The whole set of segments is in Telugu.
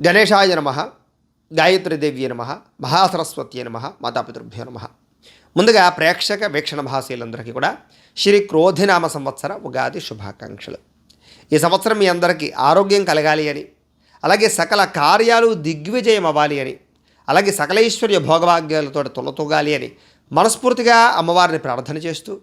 గణేశాయ నమ, గాయత్రీదేవ్యే నమ, మహాసరస్వత్యే నమ, మాతాపితృభ్యో నమ. ముందుగా ప్రేక్షక వీక్షణ మహాశీలందరికీ కూడా శ్రీ క్రోధినామ సంవత్సర ఉగాది శుభాకాంక్షలు. ఈ సంవత్సరం మీ అందరికీ ఆరోగ్యం కలగాలి అని, అలాగే సకల కార్యాలు దిగ్విజయం అవ్వాలి అని, అలాగే సకలైశ్వర్య భోగభాగ్యాలతో తొలతూగాలి అని మనస్ఫూర్తిగా అమ్మవారిని ప్రార్థన చేస్తూ,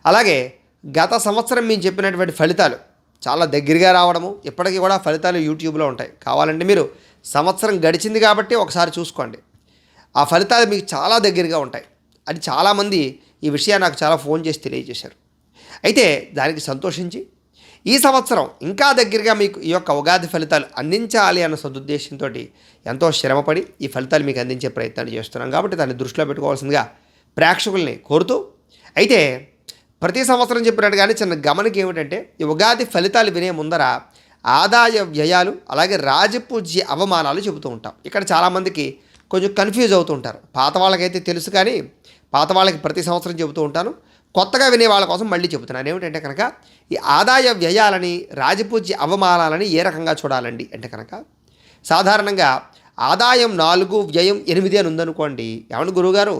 అలాగే గత సంవత్సరం మేము చెప్పినటువంటి ఫలితాలు చాలా దగ్గరగా రావడము, ఇప్పటికీ కూడా ఫలితాలు యూట్యూబ్లో ఉంటాయి. కావాలంటే మీరు సంవత్సరం గడిచింది కాబట్టి ఒకసారి చూసుకోండి. ఆ ఫలితాలు మీకు చాలా దగ్గరగా ఉంటాయి. అది చాలామంది ఈ విషయాన్ని నాకు చాలా ఫోన్ చేసి తెలియజేశారు. అయితే దానికి సంతోషించి ఈ సంవత్సరం ఇంకా దగ్గరగా మీకు ఈ యొక్క ఉగాది ఫలితాలు అందించాలి అన్న సదుద్దేశంతో ఎంతో శ్రమపడి ఈ ఫలితాలు మీకు అందించే ప్రయత్నాలు చేస్తున్నాం. కాబట్టి దాన్ని దృష్టిలో పెట్టుకోవాల్సిందిగా ప్రేక్షకుల్ని కోరుతూ, అయితే ప్రతి సంవత్సరం చెప్పినట్టుగానే చిన్న గమనిక ఏమిటంటే, ఈ ఉగాది ఫలితాలు వినే ముందర ఆదాయ వ్యయాలు అలాగే రాజపూజ్య అవమానాలు చెబుతూ ఉంటాం. ఇక్కడ చాలామందికి కొంచెం కన్ఫ్యూజ్ అవుతూ ఉంటారు. పాత వాళ్ళకైతే తెలుసు, కానీ పాత వాళ్ళకి ప్రతి సంవత్సరం చెబుతూ ఉంటాను. కొత్తగా వినే వాళ్ళ కోసం మళ్ళీ చెబుతున్నాను. ఏమిటంటే కనుక, ఈ ఆదాయ వ్యయాలని రాజపూజ్య అవమానాలని ఏ రకంగా చూడాలండి అంటే కనుక, సాధారణంగా ఆదాయం 4 వ్యయం 8 అని ఉందనుకోండి. ఏమన్నా గురువుగారు,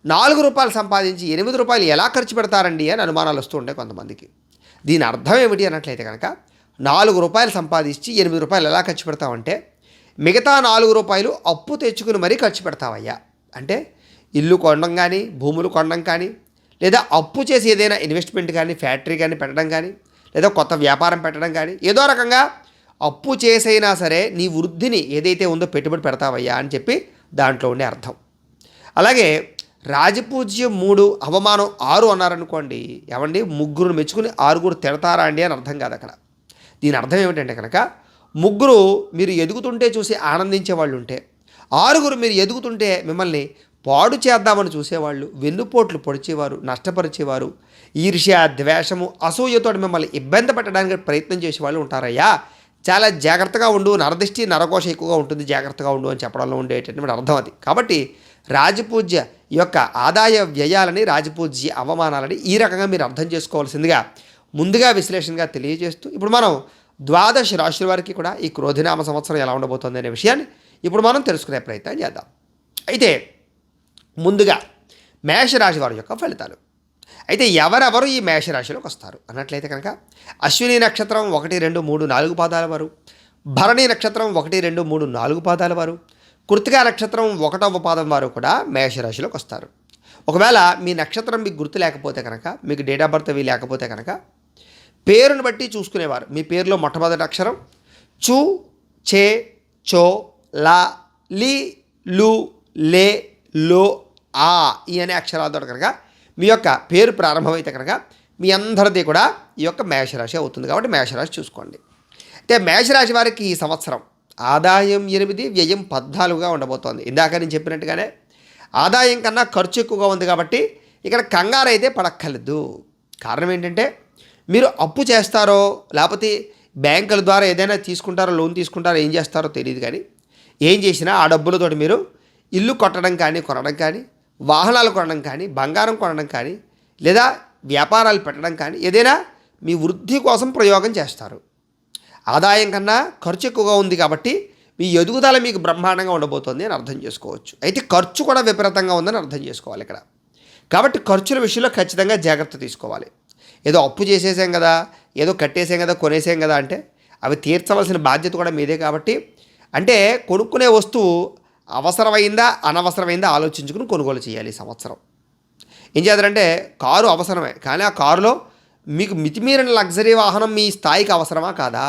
4 రూపాయలు సంపాదించి 8 రూపాయలు ఎలా ఖర్చు పెడతారండి అని అనుమానాలు వస్తూ ఉంటాయి కొంతమందికి. దీని అర్థం ఏమిటి అన్నట్లయితే కనుక, 4 రూపాయలు సంపాదించి 8 రూపాయలు ఎలా ఖర్చు పెడతావంటే, మిగతా 4 రూపాయలు అప్పు తెచ్చుకుని మరీ ఖర్చు పెడతావయ్యా. అంటే ఇల్లు కొనడం కానీ, భూములు కొనడం కానీ, లేదా అప్పు చేసి ఏదైనా ఇన్వెస్ట్మెంట్ కానీ, ఫ్యాక్టరీ కానీ పెట్టడం కానీ, లేదా కొత్త వ్యాపారం పెట్టడం కానీ, ఏదో రకంగా అప్పు చేసైనా సరే నీ వృద్ధిని ఏదైతే ఉందో పెట్టుబడి పెడతావయ్యా అని చెప్పి దాంట్లో ఉండే అర్థం. అలాగే రాజపూజ్యం 3, అవమానం 6 అన్నారనుకోండి. ఏమండి, 3 మెచ్చుకుని 6 తిడతారా అండి అని అర్థం కాదు అక్కడ. దీని అర్థం ఏమిటంటే కనుక, 3 మీరు ఎదుగుతుంటే చూసి ఆనందించే వాళ్ళు ఉంటే, 6 మీరు ఎదుగుతుంటే మిమ్మల్ని పాడు చేద్దామని చూసేవాళ్ళు, వెన్నుపోట్లు పొడిచేవారు, నష్టపరిచేవారు, ఈర్ష్య, ద్వేషము, అసూయతో మిమ్మల్ని ఇబ్బంది పెట్టడానికి ప్రయత్నం చేసేవాళ్ళు ఉంటారయ్యా. చాలా జాగ్రత్తగా ఉండు, నరదిష్టి నరకోశ ఎక్కువగా ఉంటుంది, జాగ్రత్తగా ఉండు అని చెప్పడంలో ఉండేటటువంటి అర్థం అది. కాబట్టి రాజపూజ్య ఈ యొక్క ఆదాయ వ్యయాలని, రాజపూజ్య అవమానాలని ఈ రకంగా మీరు అర్థం చేసుకోవాల్సిందిగా ముందుగా విశ్లేషణగా తెలియజేస్తూ, ఇప్పుడు మనం 12 రాశుల వారికి కూడా ఈ క్రోధినామ సంవత్సరం ఎలా ఉండబోతుంది అనే విషయాన్ని ఇప్పుడు మనం తెలుసుకునే ప్రయత్నం చేద్దాం. అయితే ముందుగా మేషరాశి వారి యొక్క ఫలితాలు. అయితే ఎవరెవరు ఈ మేషరాశిలోకి వస్తారు అన్నట్లయితే కనుక, అశ్విని నక్షత్రం 1, 2, 3, 4 పాదాల వారు, భరణి నక్షత్రం 1, 2, 3, 4 పాదాల వారు, కృత్తికా నక్షత్రం 1వ పాదం వారు కూడా మేషరాశిలోకి వస్తారు. ఒకవేళ మీ నక్షత్రం మీకు గుర్తు లేకపోతే కనుక, మీకు డేట్ ఆఫ్ బర్త్ అవి లేకపోతే కనుక, పేరును బట్టి చూసుకునేవారు. మీ పేరులో మొట్టమొదటి అక్షరం చు, చే, చో, లా, లి, లు, లే, లో, ఆ ఈ అనే అక్షరాలతో కనుక మీ యొక్క పేరు ప్రారంభమైతే కనుక మీ అందరిది కూడా ఈ యొక్క మేషరాశి అవుతుంది. కాబట్టి మేషరాశి చూసుకోండి. అయితే మేషరాశి వారికి ఈ సంవత్సరం ఆదాయం 8, వ్యయం 14గా ఉండబోతోంది. ఇందాక నేను చెప్పినట్టుగానే ఆదాయం కన్నా ఖర్చు ఎక్కువగా ఉంది. కాబట్టి ఇక్కడ కంగారు అయితే పడక్కర్లేదు. కారణం ఏంటంటే, మీరు అప్పు చేస్తారో లేకపోతే బ్యాంకుల ద్వారా ఏదైనా తీసుకుంటారో, లోన్ తీసుకుంటారో, ఏం చేస్తారో తెలియదు. కానీ ఏం చేసినా ఆ డబ్బులతోటి మీరు ఇల్లు కొట్టడం కానీ, కొనడం కానీ, వాహనాలు కొనడం కానీ, బంగారం కొనడం కానీ, లేదా వ్యాపారాలు పెట్టడం కానీ, ఏదైనా మీ వృద్ధి కోసం ప్రయోగం చేస్తారు. ఆదాయం కన్నా ఖర్చు ఎక్కువగా ఉంది కాబట్టి మీ ఎదుగుదల మీకు బ్రహ్మాండంగా ఉండబోతుంది అని అర్థం చేసుకోవచ్చు. అయితే ఖర్చు కూడా విపరీతంగా ఉందని అర్థం చేసుకోవాలి ఇక్కడ. కాబట్టి ఖర్చుల విషయంలో ఖచ్చితంగా జాగ్రత్త తీసుకోవాలి. ఏదో అప్పు చేసేసాం కదా, ఏదో కట్టేసాం కదా, కొనేసాం కదా అంటే అవి తీర్చవలసిన బాధ్యత కూడా మీదే. కాబట్టి అంటే కొనుక్కునే వస్తువు అవసరమైందా అనవసరమైందా ఆలోచించుకుని కొనుగోలు చేయాలి ఈ సంవత్సరం. ఏం చేద్దారంటే, కారు అవసరమే, కానీ ఆ కారులో మీకు మితిమీరిన లగ్జరీ వాహనం మీ స్థాయికి అవసరమా కాదా?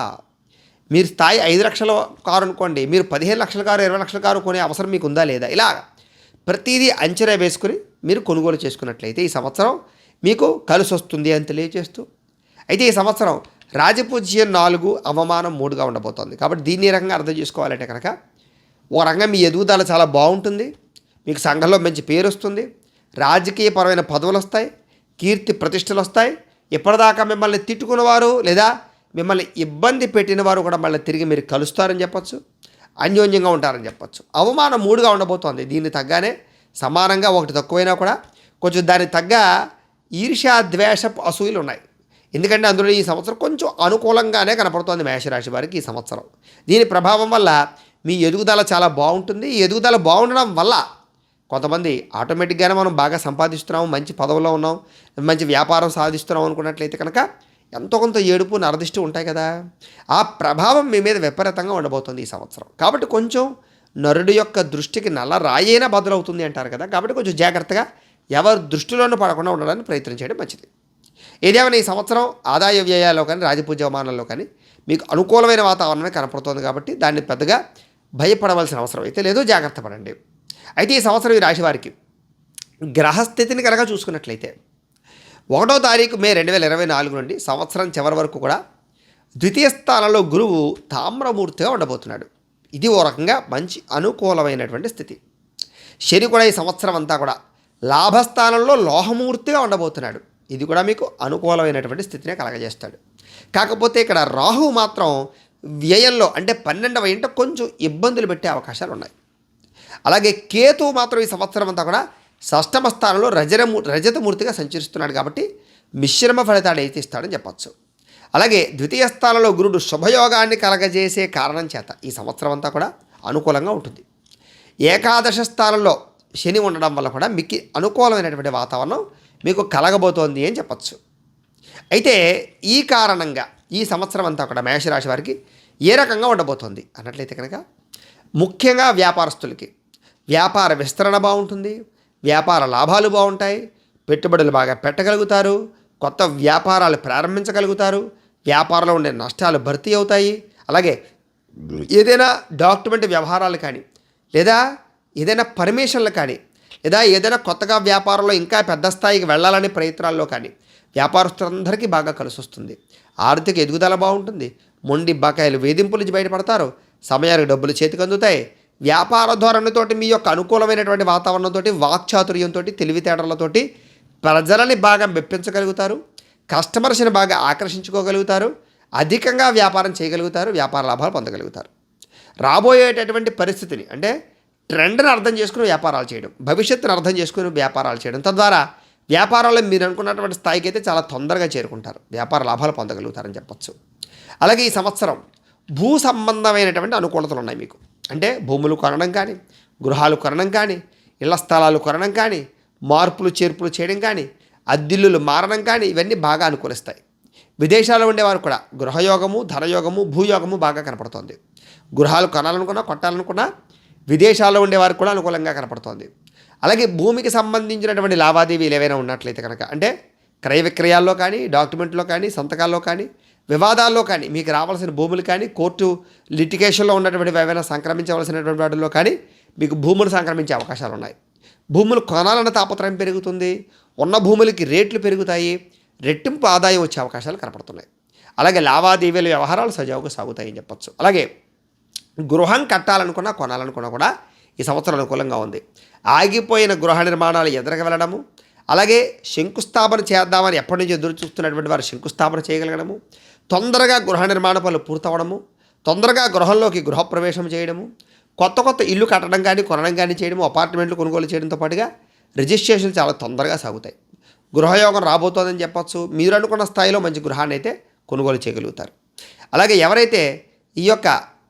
మీరు స్థాయి 5 లక్షల కారు అనుకోండి, మీరు 15 లక్షల కారు, 20 లక్షల కారు కొనే అవసరం మీకు ఉందా లేదా? ఇలా ప్రతిదీ అంచనా వేసుకుని మీరు కొనుగోలు చేసుకున్నట్లయితే ఈ సంవత్సరం మీకు కలిసి వస్తుంది అని తెలియజేస్తూ, అయితే ఈ సంవత్సరం రాజపూజ్యం 4, అవమానం 3గా ఉండబోతోంది. కాబట్టి దీన్ని ఈ రకంగా అర్థం చేసుకోవాలంటే కనుక, ఓ రకంగా మీ ఎదుగుదల చాలా బాగుంటుంది, మీకు సంఘంలో మంచి పేరు వస్తుంది, రాజకీయపరమైన పదవులు వస్తాయి, కీర్తి ప్రతిష్టలు వస్తాయి. ఇప్పటిదాకా మిమ్మల్ని తిట్టుకున్నవారు లేదా మిమ్మల్ని ఇబ్బంది పెట్టిన వారు కూడా మళ్ళీ తిరిగి మీరు కలుస్తారని చెప్పచ్చు, అన్యోన్యంగా ఉంటారని చెప్పచ్చు. అవమానం 3గా ఉండబోతోంది. దీన్ని తగ్గానే సమానంగా ఒకటి తక్కువైనా కూడా కొంచెం దానికి తగ్గ ఈర్ష్య, ద్వేషపు అసూయలు ఉన్నాయి. ఎందుకంటే అందులో ఈ సంవత్సరం కొంచెం అనుకూలంగానే కనపడుతోంది మేషరాశి వారికి ఈ సంవత్సరం. దీని ప్రభావం వల్ల మీ ఎదుగుదల చాలా బాగుంటుంది. ఈ ఎదుగుదల బాగుండడం వల్ల కొంతమంది ఆటోమేటిక్గానే మనం బాగా సంపాదిస్తున్నాం, మంచి పదవిలో ఉన్నాం, మంచి వ్యాపారం సాధిస్తున్నాం అనుకున్నట్లయితే కనుక ఎంతో కొంత ఏడుపు నరదిష్టి ఉంటాయి కదా, ఆ ప్రభావం మీ మీద విపరీతంగా ఉండబోతుంది ఈ సంవత్సరం. కాబట్టి కొంచెం నరుడి యొక్క దృష్టికి నల్ల రాయైనా బదులవుతుంది అంటారు కదా, కాబట్టి కొంచెం జాగ్రత్తగా ఎవరి దృష్టిలోనూ పడకుండా ఉండడానికి ప్రయత్నం చేయడం మంచిది. ఏదేమైనా ఈ సంవత్సరం ఆదాయ వ్యయాల్లో కానీ రాజపూజ్యమానంలో కానీ మీకు అనుకూలమైన వాతావరణమే కనపడుతోంది కాబట్టి దాన్ని పెద్దగా భయపడవలసిన అవసరం అయితే లేదు, జాగ్రత్త పడండి. అయితే ఈ సంవత్సరం ఈ రాశి వారికి గ్రహస్థితిని కనుక చూసుకున్నట్లయితే 1వ తారీఖు మే 2024 నుండి సంవత్సరం చివరి వరకు కూడా ద్వితీయ స్థానంలో గురువు తామ్రమూర్తిగా ఉండబోతున్నాడు. ఇది ఓ రకంగా మంచి అనుకూలమైనటువంటి స్థితి. శని కూడా ఈ సంవత్సరం అంతా కూడా లాభస్థానంలో లోహమూర్తిగా ఉండబోతున్నాడు. ఇది కూడా మీకు అనుకూలమైనటువంటి స్థితినే కలగజేస్తాడు. కాకపోతే ఇక్కడ రాహువు మాత్రం వ్యయంలో అంటే 12వ ఇంట కొంచెం ఇబ్బందులు పెట్టే అవకాశాలు ఉన్నాయి. అలాగే కేతువు మాత్రం ఈ సంవత్సరం అంతా కూడా షష్టమ స్థానంలో రజతమూర్తిగా సంచరిస్తున్నాడు కాబట్టి మిశ్రమ ఫలితాలు అయితే ఇస్తాడని చెప్పచ్చు. అలాగే ద్వితీయ స్థానంలో గురుడు శుభయోగాన్ని కలగజేసే కారణం చేత ఈ సంవత్సరం అంతా కూడా అనుకూలంగా ఉంటుంది. ఏకాదశ స్థానంలో శని ఉండడం వల్ల కూడా మీకు అనుకూలమైనటువంటి వాతావరణం మీకు కలగబోతోంది అని చెప్పచ్చు. అయితే ఈ కారణంగా ఈ సంవత్సరం అంతా కూడా మేషరాశి వారికి ఏ రకంగా ఉండబోతోంది అన్నట్లయితే కనుక ముఖ్యంగా వ్యాపారస్తులకి వ్యాపార విస్తరణ బాగుంటుంది, వ్యాపార లాభాలు బాగుంటాయి, పెట్టుబడులు బాగా పెట్టగలుగుతారు, కొత్త వ్యాపారాలు ప్రారంభించగలుగుతారు, వ్యాపారంలో ఉండే నష్టాలు భర్తీ అవుతాయి. అలాగే ఏదైనా డాక్యుమెంట్ వ్యవహారాలు కానీ లేదా ఏదైనా పర్మిషన్లు కానీ లేదా ఏదైనా కొత్తగా వ్యాపారంలో ఇంకా పెద్ద స్థాయికి వెళ్ళాలనే ప్రయత్నాల్లో కానీ వ్యాపారస్తులందరికీ బాగా కలిసి వస్తుంది. ఆర్థిక ఎదుగుదల బాగుంటుంది, మొండి బకాయిలు వేధింపుల నుంచి బయటపడతారు, సమయానికి డబ్బులు చేతికి అందుతాయి. వ్యాపార ధోరణితోటి మీ యొక్క అనుకూలమైనటువంటి వాతావరణంతో వాక్చాతుర్యంతో తెలివితేటలతోటి ప్రజలని బాగా మెప్పించగలుగుతారు, కస్టమర్స్ని బాగా ఆకర్షించుకోగలుగుతారు, అధికంగా వ్యాపారం చేయగలుగుతారు, వ్యాపార లాభాలు పొందగలుగుతారు. రాబోయేటటువంటి పరిస్థితిని అంటే ట్రెండ్ని అర్థం చేసుకుని వ్యాపారాలు చేయడం, భవిష్యత్తును అర్థం చేసుకుని వ్యాపారాలు చేయడం, తద్వారా వ్యాపారాల్లో మీరు అనుకున్నటువంటి స్థాయికి అయితే చాలా తొందరగా చేరుకుంటారు, వ్యాపార లాభాలు పొందగలుగుతారని చెప్పచ్చు. అలాగే ఈ సంవత్సరం భూ సంబంధమైనటువంటి అనుకూలతలు ఉన్నాయి మీకు. అంటే భూములు కొనడం కానీ, గృహాలు కొనడం కానీ, ఇళ్ల స్థలాలు కొనడం కానీ, మార్పులు చేర్పులు చేయడం కానీ, అద్దిల్లులు మారడం కానీ ఇవన్నీ బాగా అనుకూలిస్తాయి. విదేశాల్లో ఉండేవారు కూడా గృహయోగము, ధనయోగము, భూయోగము బాగా కనపడుతోంది. గృహాలు కొనాలనుకున్నా, కొట్టాలనుకున్నా విదేశాల్లో ఉండేవారికి కూడా అనుకూలంగా కనపడుతోంది. అలాగే భూమికి సంబంధించినటువంటి లావాదేవీలు ఏవైనా ఉన్నట్లయితే కనుక అంటే క్రయ విక్రయాల్లో కానీ, డాక్యుమెంట్లో కానీ, సంతకాల్లో కానీ, వివాదాల్లో కానీ మీకు రావాల్సిన భూములు కానీ, కోర్టు లిటిగేషన్లో ఉన్నటువంటి ఏవైనా సంక్రమించవలసినటువంటి వాటిల్లో కానీ మీకు భూములు సంక్రమించే అవకాశాలు ఉన్నాయి. భూములు కొనాలన్న తాపత్రయం పెరుగుతుంది, ఉన్న భూములకి రేట్లు పెరుగుతాయి, రెట్టింపు ఆదాయం వచ్చే అవకాశాలు కనపడుతున్నాయి. అలాగే లావాదేవీల వ్యవహారాలు సజావుగా సాగుతాయని చెప్పచ్చు. అలాగే గృహం కట్టాలనుకున్నా, కొనాలనుకున్నా కూడా ఈ సంవత్సరం అనుకూలంగా ఉంది. ఆగిపోయిన గృహ నిర్మాణాలు ఎదురుగా వెళ్ళడము, అలాగే శంకుస్థాపన చేద్దామని ఎప్పటి నుంచి ఎదురు చూస్తున్నటువంటి వారు శంకుస్థాపన చేయగలగడము, తొందరగా గృహ నిర్మాణ పనులు పూర్తవడము, తొందరగా గృహంలోకి గృహప్రవేశం చేయడము, కొత్త కొత్త ఇల్లు కట్టడం కానీ, కొనడం కానీ చేయడము, అపార్ట్మెంట్లు కొనుగోలు చేయడంతో పాటుగా రిజిస్ట్రేషన్ చాలా తొందరగా సాగుతాయి. గృహయోగం రాబోతోందని చెప్పచ్చు. మీరు అనుకున్న స్థాయిలో మంచి గృహాన్ని అయితే కొనుగోలు చేయగలుగుతారు. అలాగే ఎవరైతే ఈ యొక్క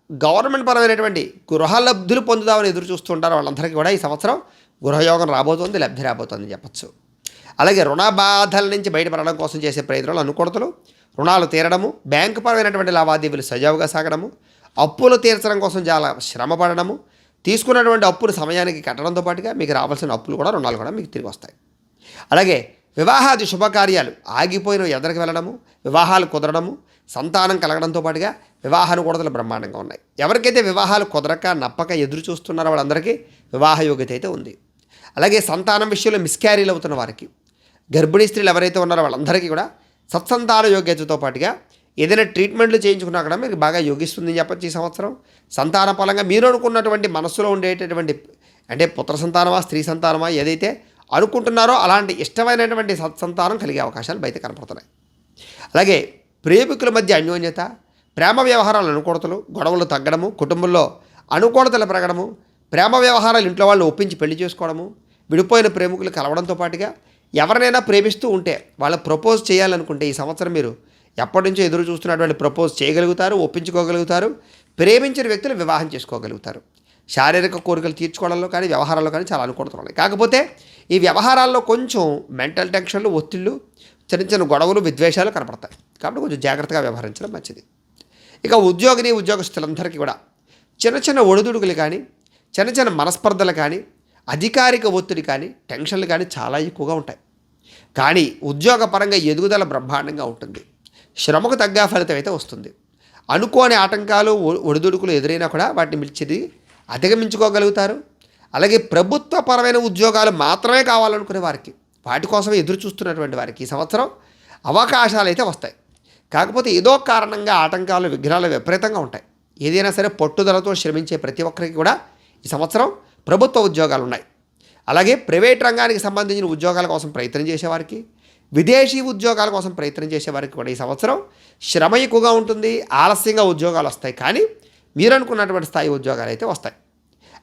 గవర్నమెంట్ పరమైనటువంటి గృహ లబ్ధులు పొందుదామని ఎదురు చూస్తుంటారో వాళ్ళందరికీ కూడా ఈ సంవత్సరం గృహయోగం రాబోతోంది, లబ్ధి రాబోతోందని చెప్పచ్చు. అలాగే రుణ బాధల నుంచి బయటపడడం కోసం చేసే ప్రయత్నాలు అనుకూలతలు, రుణాలు తీరడము, బ్యాంకు పరమైనటువంటి లావాదేవీలు సజావుగా సాగడము, అప్పులు తీర్చడం కోసం చాలా శ్రమ పడడము, తీసుకున్నటువంటి అప్పులు సమయానికి కట్టడంతో పాటుగా మీకు రావాల్సిన అప్పులు కూడా, రుణాలు కూడా మీకు తిరిగి వస్తాయి. అలాగే వివాహాది శుభకార్యాలు ఆగిపోయిన ఎదరికి వెళ్ళడము, వివాహాలు కుదరడము, సంతానం కలగడంతో పాటుగా వివాహానుకూలతలు బ్రహ్మాండంగా ఉన్నాయి. ఎవరికైతే వివాహాలు కుదరక నప్పక ఎదురు చూస్తున్నారో వాళ్ళందరికీ వివాహ యోగ్యత అయితే ఉంది. అలాగే సంతానం విషయంలో మిస్క్యారీలు అవుతున్న వారికి, గర్భిణీ స్త్రీలు ఎవరైతే ఉన్నారో వాళ్ళందరికీ కూడా సత్సంతాన యోగ్యతతో పాటుగా ఏదైనా ట్రీట్మెంట్లు చేయించుకున్నా కూడా మీకు బాగా యోగిస్తుందని చెప్పచ్చు. ఈ సంవత్సరం సంతాన పరంగా మీరు అనుకున్నటువంటి మనస్సులో ఉండేటటువంటి అంటే పుత్ర సంతానమా, స్త్రీ సంతానమా ఏదైతే అనుకుంటున్నారో అలాంటి ఇష్టమైనటువంటి సత్సంతానం కలిగే అవకాశాలు బయట కనపడుతున్నాయి. అలాగే ప్రేమికుల మధ్య అన్యోన్యత, ప్రేమ వ్యవహారాల అనుకూలతలు, గొడవలు తగ్గడము, కుటుంబంలో అనుకూలతలు పెరగడము, ప్రేమ వ్యవహారాలు ఇంట్లో వాళ్ళు ఒప్పించి పెళ్లి చేసుకోవడము, విడిపోయిన ప్రేమికులు కలవడంతో పాటుగా ఎవరినైనా ప్రేమిస్తూ ఉంటే వాళ్ళు ప్రపోజ్ చేయాలనుకుంటే ఈ సంవత్సరం మీరు ఎప్పటి నుంచో ఎదురు చూస్తున్నటువంటి ప్రపోజ్ చేయగలుగుతారు, ఒప్పించుకోగలుగుతారు, ప్రేమించిన వ్యక్తులు వివాహం చేసుకోగలుగుతారు. శారీరక కోరికలు తీర్చుకోవడంలో కానీ వ్యవహారాల్లో కానీ చాలా అనుకూలతలు ఉన్నాయి. కాకపోతే ఈ వ్యవహారాల్లో కొంచెం మెంటల్ టెన్షన్లు, ఒత్తిళ్ళు, చిన్న చిన్న గొడవలు, విద్వేషాలు కనపడతాయి. కాబట్టి కొంచెం జాగ్రత్తగా వ్యవహరించడం మంచిది. ఇక ఉద్యోగస్తులందరికీ కూడా చిన్న చిన్న ఒడిదుడుకులు కానీ, చిన్న చిన్న మనస్పర్ధలు కానీ, అధికారిక ఒత్తిడి కానీ, టెన్షన్లు కానీ చాలా ఎక్కువగా ఉంటాయి. కానీ ఉద్యోగపరంగా ఎదుగుదల బ్రహ్మాండంగా ఉంటుంది. శ్రమకు తగ్గ ఫలితం అయితే వస్తుంది. అనుకోని ఆటంకాలు, ఒడిదుడుకులు ఎదురైనా కూడా వాటిని మిల్చిది అధిగమించుకోగలుగుతారు. అలాగే ప్రభుత్వపరమైన ఉద్యోగాలు మాత్రమే కావాలనుకునే వారికి, వాటి కోసమే ఎదురు చూస్తున్నటువంటి వారికి ఈ సంవత్సరం అవకాశాలు అయితే వస్తాయి. కాకపోతే ఏదో కారణంగా ఆటంకాలు, విఘ్నాలు విపరీతంగా ఉంటాయి. ఏదైనా సరే పట్టుదలతో శ్రమించే ప్రతి ఒక్కరికి కూడా ఈ సంవత్సరం ప్రభుత్వ ఉద్యోగాలు ఉన్నాయి. అలాగే ప్రైవేట్ రంగానికి సంబంధించిన ఉద్యోగాల కోసం ప్రయత్నం చేసేవారికి, విదేశీ ఉద్యోగాల కోసం ప్రయత్నం చేసేవారికి కూడా ఈ సంవత్సరం శ్రమ ఎక్కువగా ఉంటుంది. ఆలస్యంగా ఉద్యోగాలు వస్తాయి, కానీ మీరు అనుకున్నటువంటి స్థాయి ఉద్యోగాలు అయితే వస్తాయి.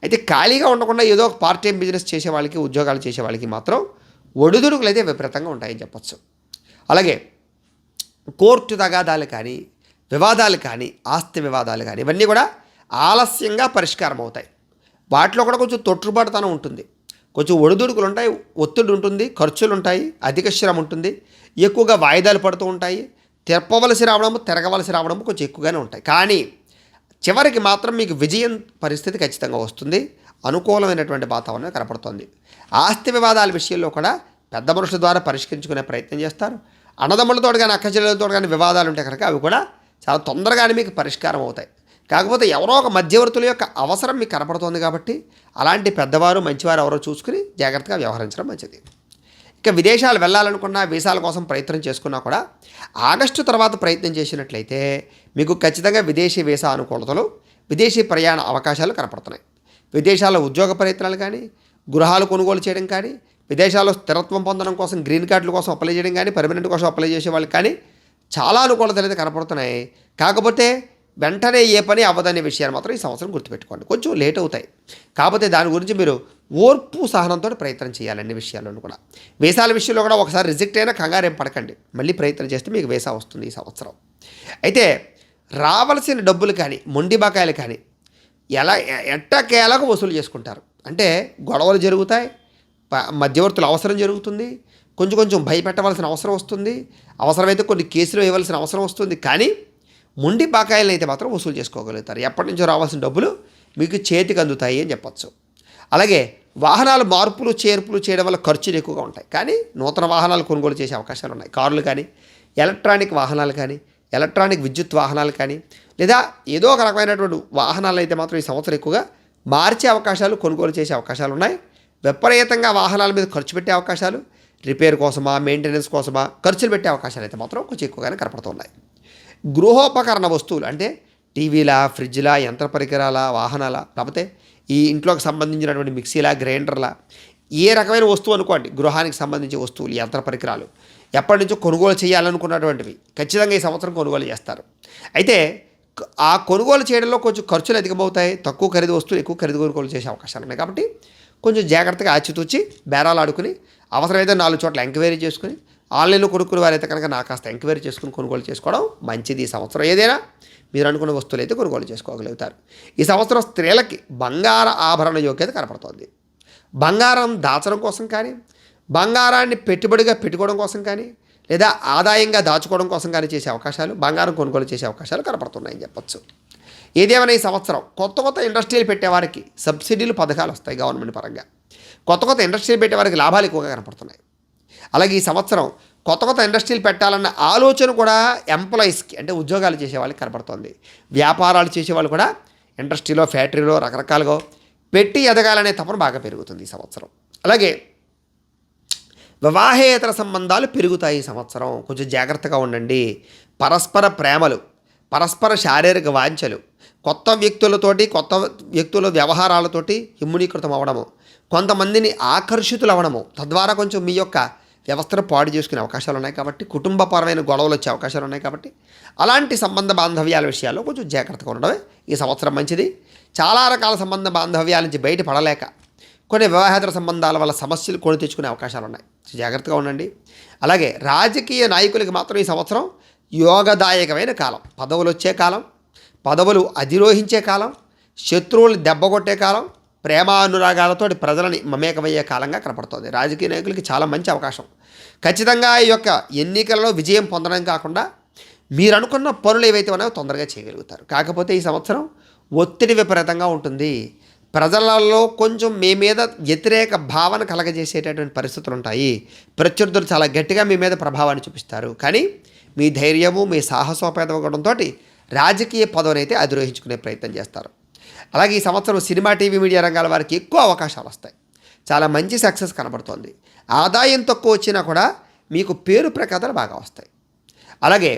అయితే ఖాళీగా ఉండకుండా ఏదో ఒక పార్ట్ టైం బిజినెస్ చేసే వాళ్ళకి, ఉద్యోగాలు చేసే వాళ్ళకి మాత్రం ఒడిదుడుకులు అయితే విపరీతంగా ఉంటాయని చెప్పచ్చు. అలాగే కోర్టు తగాదాలు కానీ, వివాదాలు కానీ, ఆస్తి వివాదాలు కానీ ఇవన్నీ కూడా ఆలస్యంగా పరిష్కారం అవుతాయి. వాటిలో కూడా కొంచెం తొట్టుబాటుతనం ఉంటుంది, కొంచెం ఒడిదుడుకులు ఉంటాయి, ఒత్తిడి ఉంటుంది, ఖర్చులు ఉంటాయి, అధిక శ్రమ ఉంటుంది, ఎక్కువగా వాయిదాలు పడుతూ ఉంటాయి, తిరగవలసి రావడము కొంచెం ఎక్కువగానే ఉంటాయి. కానీ చివరికి మాత్రం మీకు విజయం పరిస్థితి ఖచ్చితంగా వస్తుంది. అనుకూలమైనటువంటి వాతావరణం కనపడుతుంది. ఆస్తి వివాదాల విషయంలో కూడా పెద్ద మనుషుల ద్వారా పరిష్కరించుకునే ప్రయత్నం చేస్తారు. అన్నదమ్ములతో కానీ, అక్కచెల్లెలతో కానీ వివాదాలు ఉంటే కనుక అవి కూడా చాలా తొందరగానే మీకు పరిష్కారం అవుతాయి. కాకపోతే ఎవరో ఒక మధ్యవర్తుల యొక్క అవసరం మీకు కనపడుతుంది. కాబట్టి అలాంటి పెద్దవారు, మంచివారు ఎవరో చూసుకుని జాగ్రత్తగా వ్యవహరించడం మంచిది. ఇక విదేశాలు వెళ్ళాలనుకున్నా, వీసాల కోసం ప్రయత్నం చేసుకున్నా కూడా ఆగస్టు తర్వాత ప్రయత్నం చేసినట్లయితే మీకు ఖచ్చితంగా విదేశీ వీసా అనుకూలతలు, విదేశీ ప్రయాణ అవకాశాలు కనపడుతున్నాయి. విదేశాల్లో ఉద్యోగ ప్రయత్నాలు కానీ, గృహాలు కొనుగోలు చేయడం కానీ, విదేశాల్లో స్థిరత్వం పొందడం కోసం గ్రీన్ కార్డుల కోసం అప్లై చేయడం కానీ, పర్మనెంట్ కోసం అప్లై చేసే వాళ్ళకి కానీ చాలా అనుకూలతలు అయితే కనపడుతున్నాయి. కాకపోతే వెంటనే ఏ పని అవ్వదనే విషయాన్ని మాత్రం ఈ సంవత్సరం గుర్తుపెట్టుకోండి. కొంచెం లేట్ అవుతాయి. కాకపోతే దాని గురించి మీరు ఓర్పు, సహనంతో ప్రయత్నం చేయాలి అన్ని విషయాల్లోనూ కూడా. వీసాల విషయంలో కూడా ఒకసారి రిజెక్ట్ అయినా కంగారేం పడకండి, మళ్ళీ ప్రయత్నం చేస్తే మీకు వీసా వస్తుంది ఈ సంవత్సరం. అయితే రావాల్సిన డబ్బులు కానీ, మొండి బకాయిలు కానీ ఎట్టకేలకు వసూలు చేసుకుంటారు. అంటే గొడవలు జరుగుతాయి, మధ్యవర్తుల అవసరం జరుగుతుంది, కొంచెం భయపెట్టవలసిన అవసరం వస్తుంది, అవసరమైతే కొన్ని కేసులు ఇవ్వాల్సిన అవసరం వస్తుంది. కానీ మొండి బకాయిలను అయితే మాత్రం వసూలు చేసుకోగలుగుతారు. ఎప్పటి నుంచో రావాల్సిన డబ్బులు మీకు చేతికి అందుతాయి అని చెప్పచ్చు. అలాగే వాహనాలు మార్పులు, చేర్పులు చేయడం వల్ల ఖర్చులు ఎక్కువగా ఉంటాయి. కానీ నూతన వాహనాలు కొనుగోలు చేసే అవకాశాలు ఉన్నాయి. కార్లు కానీ, ఎలక్ట్రానిక్ వాహనాలు కానీ, ఎలక్ట్రానిక్ విద్యుత్ వాహనాలు కానీ, లేదా ఏదో ఒక రకమైనటువంటి వాహనాలు అయితే మాత్రం ఈ సంవత్సరం ఎక్కువగా మార్చే అవకాశాలు, కొనుగోలు చేసే అవకాశాలు ఉన్నాయి. విపరీతంగా వాహనాల మీద ఖర్చు పెట్టే అవకాశాలు, రిపేర్ కోసమా, మెయింటెనెన్స్ కోసమా ఖర్చులు పెట్టే అవకాశాలు అయితే మాత్రం కొంచెం ఎక్కువగానే కనపడుతున్నాయి. గృహోపకరణ వస్తువులు అంటే టీవీలా, ఫ్రిడ్జ్లా, యంత్ర పరికరాల, వాహనాల, లేకపోతే ఈ ఇంట్లోకి సంబంధించినటువంటి మిక్సీలా, గ్రైండర్లా, ఏ రకమైన వస్తువు అనుకోండి, గృహానికి సంబంధించిన వస్తువులు, యంత్ర పరికరాలు ఎప్పటి నుంచో కొనుగోలు చేయాలనుకున్నటువంటివి ఖచ్చితంగా ఈ సంవత్సరం కొనుగోలు చేస్తారు. అయితే ఆ కొనుగోలు చేయడంలో కొంచెం ఖర్చులు అధికమవుతాయి. తక్కువ ఖరీదు వస్తువులు ఎక్కువ ఖరీదు కొనుగోలు చేసే అవకాశాలు ఉన్నాయి. కాబట్టి కొంచెం జాగ్రత్తగా ఆచితూచి బేరాలు ఆడుకుని, అవసరమైతే 4 చోట్ల ఎంక్వైరీ చేసుకుని, ఆన్లైన్లో కొనుక్కునే వారైతే కనుక నా కాస్త ఎంక్వైరీ చేసుకుని కొనుగోలు చేసుకోవడం మంచిది. ఈ సంవత్సరం ఏదైనా మీరు అనుకున్న వస్తువులు అయితే కొనుగోలు చేసుకోగలుగుతారు. ఈ సంవత్సరం స్త్రీలకి బంగార ఆభరణ యోగ్యత కనపడుతోంది. బంగారం దాచడం కోసం కానీ, బంగారాన్ని పెట్టుబడిగా పెట్టుకోవడం కోసం కానీ, లేదా ఆదాయంగా దాచుకోవడం కోసం కానీ చేసే అవకాశాలు, బంగారం కొనుగోలు చేసే అవకాశాలు కనపడుతున్నాయని చెప్పచ్చు. ఏదేమైనా ఈ సంవత్సరం కొత్త ఇండస్ట్రీలు పెట్టేవారికి సబ్సిడీలు, పథకాలు వస్తాయి గవర్నమెంట్ పరంగా. కొత్త ఇండస్ట్రీలు పెట్టేవారికి లాభాలు ఎక్కువగా కనపడుతున్నాయి. అలాగే ఈ సంవత్సరం కొత్త ఇండస్ట్రీలు పెట్టాలన్న ఆలోచన కూడా ఎంప్లాయీస్కి, అంటే ఉద్యోగాలు చేసే వాళ్ళకి కనపడుతుంది. వ్యాపారాలు చేసేవాళ్ళు కూడా ఇండస్ట్రీలో, ఫ్యాక్టరీలో రకరకాలుగా పెట్టి ఎదగాలనే తపన బాగా పెరుగుతుంది ఈ సంవత్సరం. అలాగే వివాహేతర సంబంధాలు పెరుగుతాయి ఈ సంవత్సరం. కొంచెం జాగ్రత్తగా ఉండండి. పరస్పర ప్రేమలు, పరస్పర శారీరక వాంఛలు, కొత్త వ్యక్తుల వ్యవహారాలతోటి ఇమ్మునీకృతం అవ్వడము, కొంతమందిని ఆకర్షితులు అవ్వడము, తద్వారా కొంచెం మీ యొక్క వ్యవస్థను పాడు చేసుకునే అవకాశాలు ఉన్నాయి. కాబట్టి కుటుంబపరమైన గొడవలు వచ్చే అవకాశాలు ఉన్నాయి. కాబట్టి అలాంటి సంబంధ బాంధవ్యాల విషయాల్లో కొంచెం జాగ్రత్తగా ఉండడమే ఈ సంవత్సరం మంచిది. చాలా రకాల సంబంధ బాంధవ్యాల నుంచి బయటపడలేక కొన్ని వివాహేతర సంబంధాల వల్ల సమస్యలు కొని తెచ్చుకునే అవకాశాలు ఉన్నాయి. జాగ్రత్తగా ఉండండి. అలాగే రాజకీయ నాయకులకి మాత్రం ఈ సంవత్సరం యోగదాయకమైన కాలం, పదవులు వచ్చే కాలం, పదవులు అధిరోహించే కాలం, శత్రువులు దెబ్బకొట్టే కాలం, ప్రేమానురాగాలతో ప్రజలని మమేకమయ్యే కాలంగా కనపడుతోంది. రాజకీయ నాయకులకి చాలా మంచి అవకాశం. ఖచ్చితంగా ఈ యొక్క ఎన్నికలలో విజయం పొందడం కాకుండా మీరు అనుకున్న పనులు ఏవైతే ఉన్నాయో తొందరగా చేయగలుగుతారు. కాకపోతే ఈ సంవత్సరం ఒత్తిడి విపరీతంగా ఉంటుంది. ప్రజలలో కొంచెం మీ మీద వ్యతిరేక భావన కలగజేసేటటువంటి పరిస్థితులు ఉంటాయి. ప్రత్యర్థులు చాలా గట్టిగా మీ మీద ప్రభావాన్ని చూపిస్తారు. కానీ మీ ధైర్యము, మీ సాహసోపేతమవడంతో రాజకీయ పదవిని అయితే అధిరోహించుకునే ప్రయత్నం చేస్తారు. అలాగే ఈ సంవత్సరం సినిమా, టీవీ, మీడియా రంగాల వారికి ఎక్కువ అవకాశాలు వస్తాయి. చాలా మంచి సక్సెస్ కనబడుతోంది. ఆదాయం తక్కువ వచ్చినా కూడా మీకు పేరు ప్రఖ్యాతలు బాగా వస్తాయి. అలాగే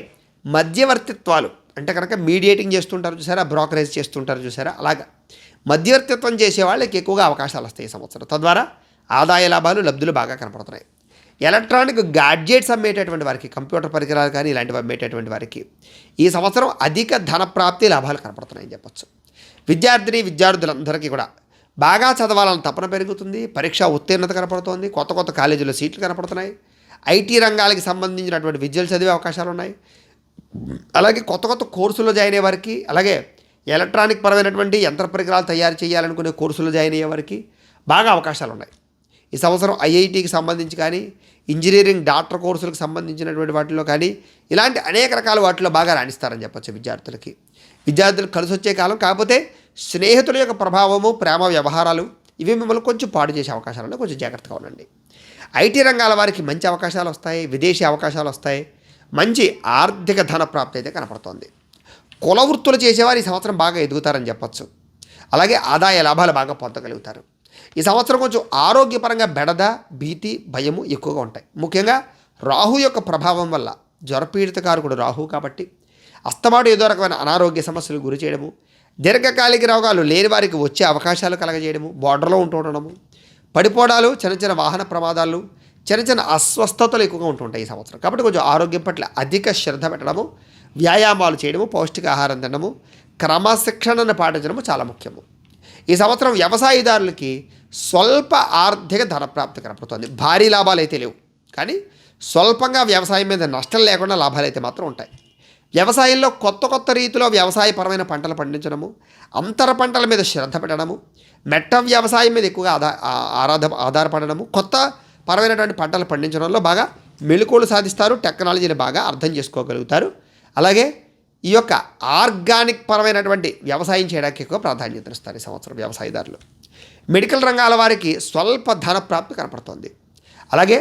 మధ్యవర్తిత్వాలు అంటే కనుక మీడియేటింగ్ చేస్తుంటారు చూసారా, బ్రోకరేజ్ చేస్తుంటారు చూసారా, అలాగా మధ్యవర్తిత్వం చేసే వాళ్ళకి ఎక్కువగా అవకాశాలు వస్తాయి ఈ సంవత్సరం. తద్వారా ఆదాయ లాభాలు, లబ్ధులు బాగా కనపడుతున్నాయి. ఎలక్ట్రానిక్ గాడ్జెట్స్ అమ్మేటటువంటి వారికి, కంప్యూటర్ పరికరాలు కానీ ఇలాంటివి అమ్మేటటువంటి వారికి ఈ సంవత్సరం అధిక ధన ప్రాప్తి లాభాలు కనపడుతున్నాయని చెప్పచ్చు. విద్యార్థులందరికీ కూడా బాగా చదవాలని తపన పెరుగుతుంది. పరీక్ష ఉత్తీర్ణత కనపడుతోంది. కొత్త కొత్త కాలేజీలో సీట్లు కనపడుతున్నాయి. ఐటీ రంగాలకి సంబంధించినటువంటి విద్యలు చదివే అవకాశాలు ఉన్నాయి. అలాగే కొత్త కొత్త కోర్సులో జాయిన్ అయ్యే వారికి, అలాగే ఎలక్ట్రానిక్ పరమైనటువంటి యంత్ర పరికరాలు తయారు చేయాలనుకునే కోర్సులో జాయిన్ అయ్యే వారికి బాగా అవకాశాలు ఉన్నాయి. ఈ సంవత్సరం ఐఐటీకి సంబంధించి కానీ, ఇంజనీరింగ్, డాక్టర్ కోర్సులకు సంబంధించినటువంటి వాటిలో కానీ ఇలాంటి అనేక రకాల వాటిలో బాగా రాణిస్తారని చెప్పచ్చు. విద్యార్థులకు కలిసి వచ్చే కాలం. కాకపోతే స్నేహితుల యొక్క ప్రభావము, ప్రేమ వ్యవహారాలు ఇవి మిమ్మల్ని కొంచెం పాడు చేసే అవకాశాలను కొంచెం జాగ్రత్తగా ఉండండి. ఐటీ రంగాల వారికి మంచి అవకాశాలు వస్తాయి. విదేశీ అవకాశాలు వస్తాయి. మంచి ఆర్థిక ధన ప్రాప్తి అయితే కనపడుతోంది. కుల వృత్తులు చేసేవారు ఈ సంవత్సరం బాగా ఎదుగుతారని చెప్పచ్చు. అలాగే ఆదాయ లాభాలు బాగా పొందగలుగుతారు. ఈ సంవత్సరం కొంచెం ఆరోగ్యపరంగా బెడద, భీతి, భయము ఎక్కువగా ఉంటాయి. ముఖ్యంగా రాహు యొక్క ప్రభావం వల్ల, జ్వరపీడితకారకుడు రాహు కాబట్టి అస్తమాటు ఏదో రకమైన అనారోగ్య సమస్యలు గురి చేయడము, దీర్ఘకాలిక రోగాలు లేని వారికి వచ్చే అవకాశాలు కలగజేయడము, బార్డర్లో ఉండడము, పడిపోవడాలు, చిన్న చిన్న వాహన ప్రమాదాలు, చిన్న చిన్న అస్వస్థతలు ఎక్కువగా ఉంటుంటాయి ఈ సంవత్సరం. కాబట్టి కొంచెం ఆరోగ్యం పట్ల అధిక శ్రద్ధ పెట్టడము, వ్యాయామాలు చేయడము, పౌష్టికాహారం తినడము, క్రమశిక్షణను పాటించడము చాలా ముఖ్యము. ఈ సంవత్సరం వ్యవసాయదారులకి స్వల్ప ఆర్థిక ధన ప్రాప్తి కనపడుతుంది. భారీ లాభాలు అయితే లేవు, కానీ స్వల్పంగా వ్యవసాయం మీద నష్టం లేకుండా లాభాలు అయితే మాత్రం ఉంటాయి. వ్యవసాయంలో కొత్త కొత్త రీతిలో వ్యవసాయపరమైన పంటలు పండించడము, అంతర పంటల మీద శ్రద్ధ పెట్టడము, మెట్ట వ్యవసాయం మీద ఎక్కువగా ఆధారపడడము, కొత్త పరమైనటువంటి పంటలు పండించడంలో బాగా మెళుకువలు సాధిస్తారు. టెక్నాలజీని బాగా అర్థం చేసుకోగలుగుతారు. అలాగే ఈ యొక్క ఆర్గానిక్ పరమైనటువంటి వ్యవసాయం చేయడానికి ఎక్కువ ప్రాధాన్యత ఇస్తారు ఈ సంవత్సరం వ్యవసాయదారులు. మెడికల్ రంగాల వారికి స్వల్ప ధన ప్రాప్తి కనపడుతుంది. అలాగే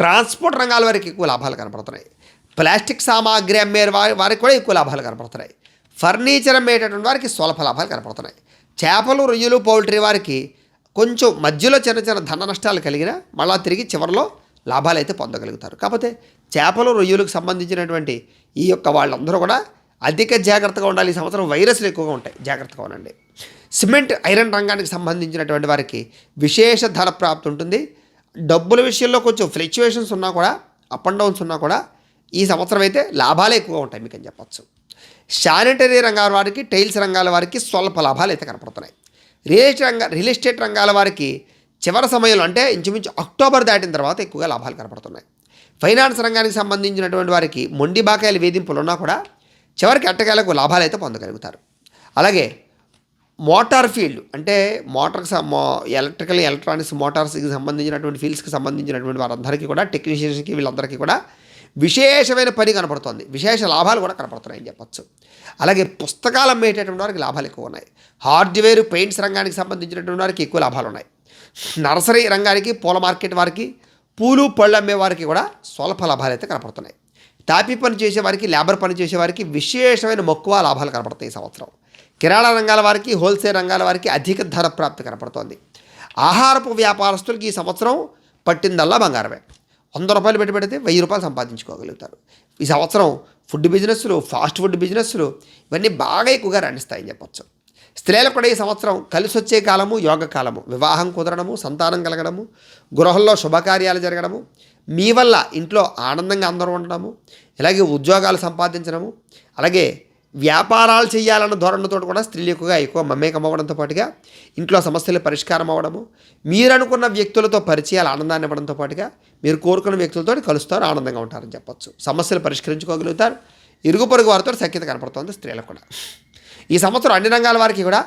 ట్రాన్స్పోర్ట్ రంగాల వారికి ఎక్కువ లాభాలు కనపడుతున్నాయి. ప్లాస్టిక్ సామాగ్రి అమ్మే వారికి కూడా ఎక్కువ లాభాలు కనపడుతున్నాయి. ఫర్నిచర్ అమ్మేటటువంటి వారికి స్వల్ప లాభాలు కనపడుతున్నాయి. చేపలు, రొయ్యలు, పౌల్ట్రీ వారికి కొంచెం మధ్యలో చిన్న చిన్న ధన నష్టాలు కలిగినా మళ్ళా తిరిగి చివరిలో లాభాలు అయితే పొందగలుగుతారు. కాకపోతే చేపలు, రొయ్యలకు సంబంధించినటువంటి ఈ యొక్క వాళ్ళందరూ కూడా అధిక జాగ్రత్తగా ఉండాలి. ఈ సంవత్సరం వైరస్లు ఎక్కువగా ఉంటాయి, జాగ్రత్తగా ఉండండి. సిమెంట్, ఐరన్ రంగానికి సంబంధించినటువంటి వారికి విశేష ధన ప్రాప్తి ఉంటుంది. డబ్బుల విషయంలో కొంచెం ఫ్లక్చువేషన్స్ ఉన్నా కూడా, అప్ అండ్ డౌన్స్ ఉన్నా కూడా ఈ సంవత్సరం అయితే లాభాలే ఎక్కువగా ఉంటాయి మీకు అని చెప్పచ్చు. శానిటరీ రంగాల వారికి, టైల్స్ రంగాల వారికి స్వల్ప లాభాలు అయితే కనపడుతున్నాయి. రియల్ ఎస్టేట్ రంగాల వారికి చివరి సమయంలో అంటే ఇంచుమించు అక్టోబర్ దాటిన తర్వాత ఎక్కువగా లాభాలు కనపడుతున్నాయి. ఫైనాన్స్ రంగానికి సంబంధించినటువంటి వారికి మొండి బాకాయల వేధింపులు ఉన్నా కూడా చివరికి ఎట్టకేలకు లాభాలు అయితే పొందగలుగుతారు. అలాగే మోటార్ ఫీల్డ్ అంటే ఎలక్ట్రికల్, ఎలక్ట్రానిక్స్, మోటార్స్కి సంబంధించినటువంటి ఫీల్డ్స్కి సంబంధించినటువంటి వారందరికీ కూడా, టెక్నీషియన్స్కి, వీళ్ళందరికీ కూడా విశేషమైన పని కనపడుతుంది. విశేష లాభాలు కూడా కనపడుతున్నాయని చెప్పచ్చు. అలాగే పుస్తకాలు అమ్మేటటువంటి వారికి లాభాలు ఎక్కువ ఉన్నాయి. హార్డ్వేర్, పెయింట్స్ రంగానికి సంబంధించినటువంటి వారికి ఎక్కువ లాభాలు ఉన్నాయి. నర్సరీ రంగానికి, పూల మార్కెట్ వారికి, పూలు పళ్ళు అమ్మే వారికి కూడా స్వల్ప లాభాలు అయితే కనపడుతున్నాయి. టాపీ పని చేసేవారికి, లేబర్ పని చేసేవారికి విశేషమైన మక్కువ లాభాలు కనపడతాయి ఈ సంవత్సరం. కిరాణా రంగాల వారికి, హోల్సేల్ రంగాల వారికి అధిక ధన ప్రాప్తి కనపడుతోంది. ఆహారపు వ్యాపారస్తులకి ఈ సంవత్సరం పట్టిందల్లా బంగారమే. 100 రూపాయలు పెట్టి పెడితే 1000 రూపాయలు సంపాదించుకోగలుగుతారు. ఈ సంవత్సరం ఫుడ్ బిజినెస్లు, ఫాస్ట్ ఫుడ్ బిజినెస్లు ఇవన్నీ బాగా ఎక్కువగా రాణిస్తాయని చెప్పచ్చు. స్త్రీలకు కూడా ఈ సంవత్సరం కలిసి వచ్చే కాలము, యోగ కాలము. వివాహం కుదరడము, సంతానం కలగడము, గృహంలో శుభకార్యాలు జరగడము, మీ వల్ల ఇంట్లో ఆనందంగా అందరూ ఉండడము, ఇలాగే ఉద్యోగాలు సంపాదించడము, అలాగే వ్యాపారాలు చేయాలన్న ధోరణితో కూడా స్త్రీలు ఎక్కువ మమేకం అవ్వడంతో పాటుగా ఇంట్లో సమస్యలు పరిష్కారం అవ్వడము, మీరు అనుకున్న వ్యక్తులతో పరిచయాలు ఆనందాన్ని ఇవ్వడంతో పాటుగా మీరు కోరుకున్న వ్యక్తులతో కలుస్తారు, ఆనందంగా ఉంటారని చెప్పచ్చు. సమస్యలు పరిష్కరించుకోగలుగుతారు. ఇరుగు పొరుగు వారితో సఖ్యత కనపడుతోంది స్త్రీలకు కూడా. ఈ సంవత్సరం అన్ని రంగాల వారికి కూడా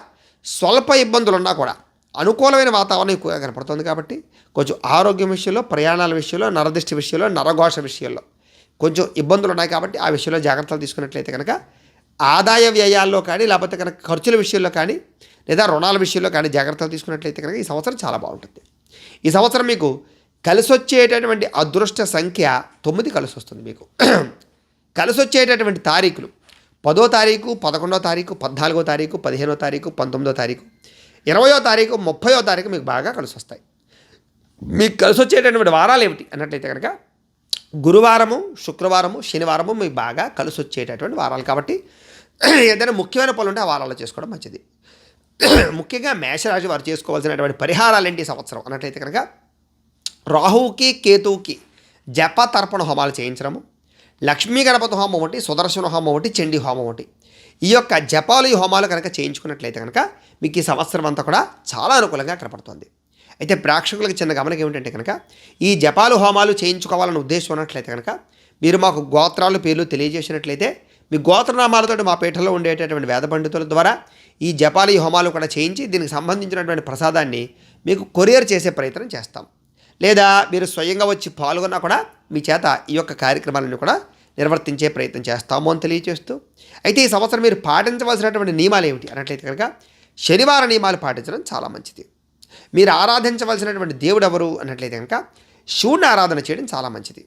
స్వల్ప ఇబ్బందులు ఉన్నా కూడా అనుకూలమైన వాతావరణం ఎక్కువగా కనపడుతుంది. కాబట్టి కొంచెం ఆరోగ్యం విషయంలో, ప్రయాణాల విషయంలో, నరదిష్టి విషయంలో, నరఘోష విషయంలో కొంచెం ఇబ్బందులు ఉన్నాయి. కాబట్టి ఆ విషయంలో జాగ్రత్తలు తీసుకున్నట్లయితే కనుక ఆదాయ వ్యయాల్లో కానీ, లేకపోతే కనుక ఖర్చుల విషయంలో కానీ, లేదా రుణాల విషయంలో కానీ జాగ్రత్తలు తీసుకున్నట్లయితే కనుక ఈ సంవత్సరం చాలా బాగుంటుంది. ఈ సంవత్సరం మీకు కలిసి వచ్చేటటువంటి అదృష్ట సంఖ్య 9 కలిసి వస్తుంది. మీకు కలిసి వచ్చేటటువంటి తారీఖులు 10వ తారీఖు, 11వ తారీఖు, 14వ తారీఖు, 15వ తారీఖు, 19వ తారీఖు, 20వ తారీఖు, 30వ తారీఖు మీకు బాగా కలిసి వస్తాయి. మీకు కలిసి వచ్చేటటువంటి వారాలు ఏమిటి అన్నట్లయితే కనుక గురువారము, శుక్రవారము, శనివారము మీకు బాగా కలిసి వచ్చేటటువంటి వారాలు. కాబట్టి ఏదైనా ముఖ్యమైన పనులు ఉంటే ఆ వారాల్లో చేసుకోవడం మంచిది. ముఖ్యంగా మేషరాశి వారు చేసుకోవాల్సినటువంటి పరిహారాలు ఏంటి సంవత్సరం అన్నట్లయితే కనుక రాహువుకి, కేతువుకి జప తర్పణ హోమాలు చేయించడము, లక్ష్మీ గణపతి హోమం ఒకటి, సుదర్శన హోమం ఒకటి, చండీ హోమం ఒకటి, ఈ యొక్క జపాలు, ఈ హోమాలు కనుక చేయించుకున్నట్లయితే కనుక మీకు ఈ సంవత్సరం అంతా కూడా చాలా అనుకూలంగా కనపడుతుంది. అయితే ప్రేక్షకులకు చిన్న గమనిక ఏమిటంటే కనుక ఈ జపాలు, హోమాలు చేయించుకోవాలన్న ఉద్దేశం ఉన్నట్లయితే కనుక మీరు మాకు గోత్రాలు, పేర్లు తెలియజేసినట్లయితే మీ గోత్రనామాలతో మా పీఠంలో ఉండేటటువంటి వేద పండితుల ద్వారా ఈ జపాలు, ఈ హోమాలు కూడా చేయించి దీనికి సంబంధించినటువంటి ప్రసాదాన్ని మీకు కొరియర్ చేసే ప్రయత్నం చేస్తాం. లేదా మీరు స్వయంగా వచ్చి పాల్గొన్నా కూడా మీ చేత ఈ యొక్క కార్యక్రమాలను కూడా నిర్వర్తించే ప్రయత్నం చేస్తాము అని తెలియజేస్తూ, అయితే ఈ సంవత్సరం మీరు పాటించవలసినటువంటి నియమాలు ఏమిటి అన్నట్లయితే కనుక శనివార నియమాలు పాటించడం చాలా మంచిది. మీరు ఆరాధించవలసినటువంటి దేవుడు ఎవరు అన్నట్లయితే కనుక శివుని ఆరాధన చేయడం చాలా మంచిది.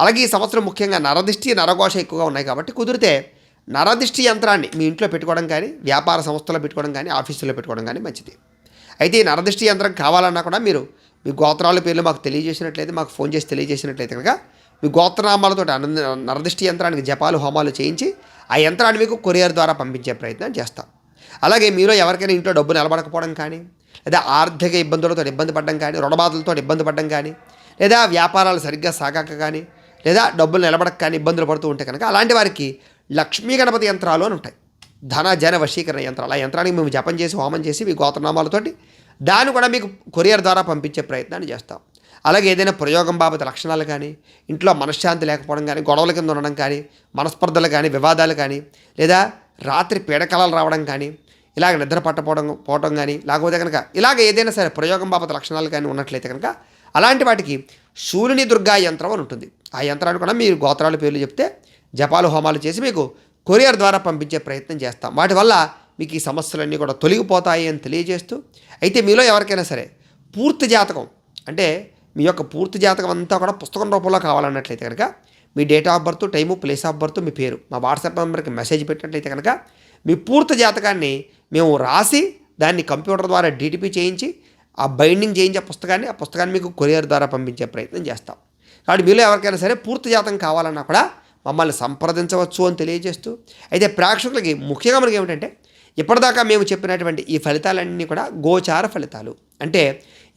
అలాగే ఈ సంవత్సరం ముఖ్యంగా నరదిష్టి, నరఘోష ఎక్కువగా ఉన్నాయి. కాబట్టి కుదిరితే నరదిష్టి యంత్రాన్ని మీ ఇంట్లో పెట్టుకోవడం కానీ, వ్యాపార సంస్థలో పెట్టుకోవడం కానీ, ఆఫీసులో పెట్టుకోవడం కానీ మంచిది. అయితే ఈ నరదిష్టి యంత్రం కావాలన్నా కూడా మీరు మీ గోత్రాల పేర్లు మాకు తెలియజేసినట్లయితే, మాకు ఫోన్ చేసి తెలియజేసినట్లయితే కనుక మీ గోత్రనామాలతో నరదిష్టి యంత్రానికి జపాలు, హోమాలు చేయించి ఆ యంత్రాన్ని మీకు కొరియర్ ద్వారా పంపించే ప్రయత్నం చేస్తాం. అలాగే మీలో ఎవరికైనా ఇంట్లో డబ్బు నిలబడకపోవడం కానీ, లేదా ఆర్థిక ఇబ్బందులతో ఇబ్బంది పడడం కానీ, రుణబాధలతో ఇబ్బంది పడడం కానీ, లేదా వ్యాపారాలు సరిగ్గా సాగాక కానీ, లేదా డబ్బులు నిలబడక కానీ ఇబ్బందులు పడుతూ ఉంటే కనుక అలాంటి వారికి లక్ష్మీ గణపతి యంత్రాలు అని ఉంటాయి. ధన జన వశీకరణ యంత్రాలు. ఆ యంత్రానికి మేము జపం చేసి, హోమం చేసి మీ గోత్రనామాలతోటి దాన్ని కూడా మీకు కొరియర్ ద్వారా పంపించే ప్రయత్నాన్ని చేస్తాం. అలాగే ఏదైనా ప్రయోగం బాబత లక్షణాలు కానీ, ఇంట్లో మనశ్శాంతి లేకపోవడం కానీ, గొడవల కింద ఉండడం కానీ, మనస్పర్ధలు కానీ, వివాదాలు కానీ, లేదా రాత్రి పీడకలాలు రావడం కానీ, ఇలాగ నిద్ర పోవడం కానీ, లేకపోతే కనుక ఇలాగ ఏదైనా సరే ప్రయోగం బాబత లక్షణాలు కానీ ఉన్నట్లయితే కనుక అలాంటి వాటికి శూలిని దుర్గా యంత్రం అని ఉంటుంది. ఆ యంత్రాన్ని కూడా మీరు గోత్రాల పేర్లు చెప్తే జపాలు, హోమాలు చేసి మీకు కొరియర్ ద్వారా పంపించే ప్రయత్నం చేస్తాం. వాటి వల్ల మీకు ఈ సమస్యలన్నీ కూడా తొలగిపోతాయి అని తెలియజేస్తూ, అయితే మీలో ఎవరికైనా సరే పూర్తి జాతకం అంటే మీ యొక్క పూర్తి జాతకం అంతా కూడా పుస్తకం రూపంలో కావాలన్నట్లయితే కనుక మీ date of birth, time, place of birth, మీ పేరు మా వాట్సాప్ నెంబర్కి మెసేజ్ పెట్టినట్లయితే కనుక మీ పూర్తి జాతకాన్ని మేము రాసి దాన్ని కంప్యూటర్ ద్వారా డీటీపీ చేయించి ఆ బైండింగ్ చేయించే ఆ పుస్తకాన్ని మీకు కొరియర్ ద్వారా పంపించే ప్రయత్నం చేస్తాం. కాబట్టి మీలో ఎవరికైనా సరే పూర్తి జాతకం కావాలన్నా కూడా మమ్మల్ని సంప్రదించవచ్చు అని తెలియజేస్తూ, అయితే ప్రేక్షకులకి ముఖ్యంగా మనకి ఏమిటంటే ఇప్పటిదాకా మేము చెప్పినటువంటి ఈ ఫలితాలన్నీ కూడా గోచార ఫలితాలు. అంటే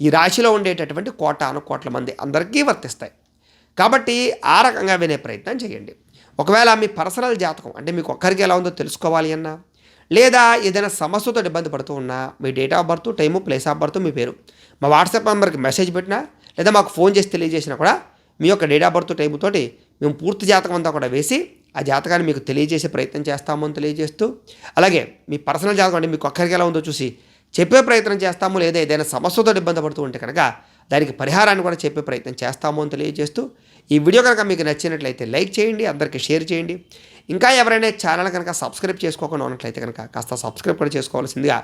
ఈ రాశిలో ఉండేటటువంటి కోట్ల మంది అందరికీ వర్తిస్తాయి. కాబట్టి ఆ రకంగా వినే ప్రయత్నం చేయండి. ఒకవేళ మీ పర్సనల్ జాతకం అంటే మీకు ఒక్కరికి ఎలా ఉందో తెలుసుకోవాలి అన్నా, లేదా ఏదైనా సమస్యతో ఇబ్బంది పడుతూ ఉన్నా మీ date of birth, time, place of birth, మీ పేరు మా వాట్సాప్ నెంబర్కి మెసేజ్ పెట్టినా, లేదా మాకు ఫోన్ చేసి తెలియజేసినా కూడా మీ యొక్క డేట్ ఆఫ్ బర్త్, టైముతోటి మేము పూర్తి జాతకం అంతా కూడా వేసి ఆ జాతకాన్ని మీకు తెలియజేసే ప్రయత్నం చేస్తాము అని తెలియజేస్తూ, అలాగే మీ పర్సనల్ జాతకం అంటే మీకు ఒక్కరికి ఎలా ఉందో చూసి చెప్పే ప్రయత్నం చేస్తాము, లేదా ఏదైనా సమస్యతో ఇబ్బంది పడుతూ ఉంటే కనుక దానికి పరిహారాన్ని కూడా చెప్పే ప్రయత్నం చేస్తాము అని తెలియజేస్తూ, ఈ వీడియో కనుక మీకు నచ్చినట్లయితే లైక్ చేయండి, అందరికీ షేర్ చేయండి. ఇంకా ఎవరైనా ఛానల్ కనుక సబ్స్క్రైబ్ చేసుకోకుండా ఉన్నట్లయితే కనుక కాస్త సబ్స్క్రైబ్ కూడా చేసుకోవాల్సిందిగా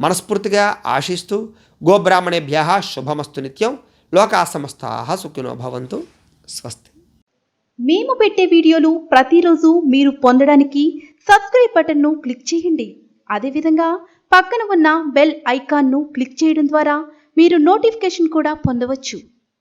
మనస్ఫూర్తిగా ఆశిస్తూ, గోబ్రాహ్మణేభ్యః శుభమస్తు నిత్యం, లోకా సమస్తాః సుఖినో భవంతు, స్వస్తి. మేము పెట్టే వీడియోలు ప్రతిరోజు మీరు పొందడానికి సబ్స్క్రైబ్ బటన్ను క్లిక్ చేయండి. అదేవిధంగా పక్కన ఉన్న బెల్ ఐకాన్ను క్లిక్ చేయడం ద్వారా మీరు నోటిఫికేషన్ కూడా పొందవచ్చు.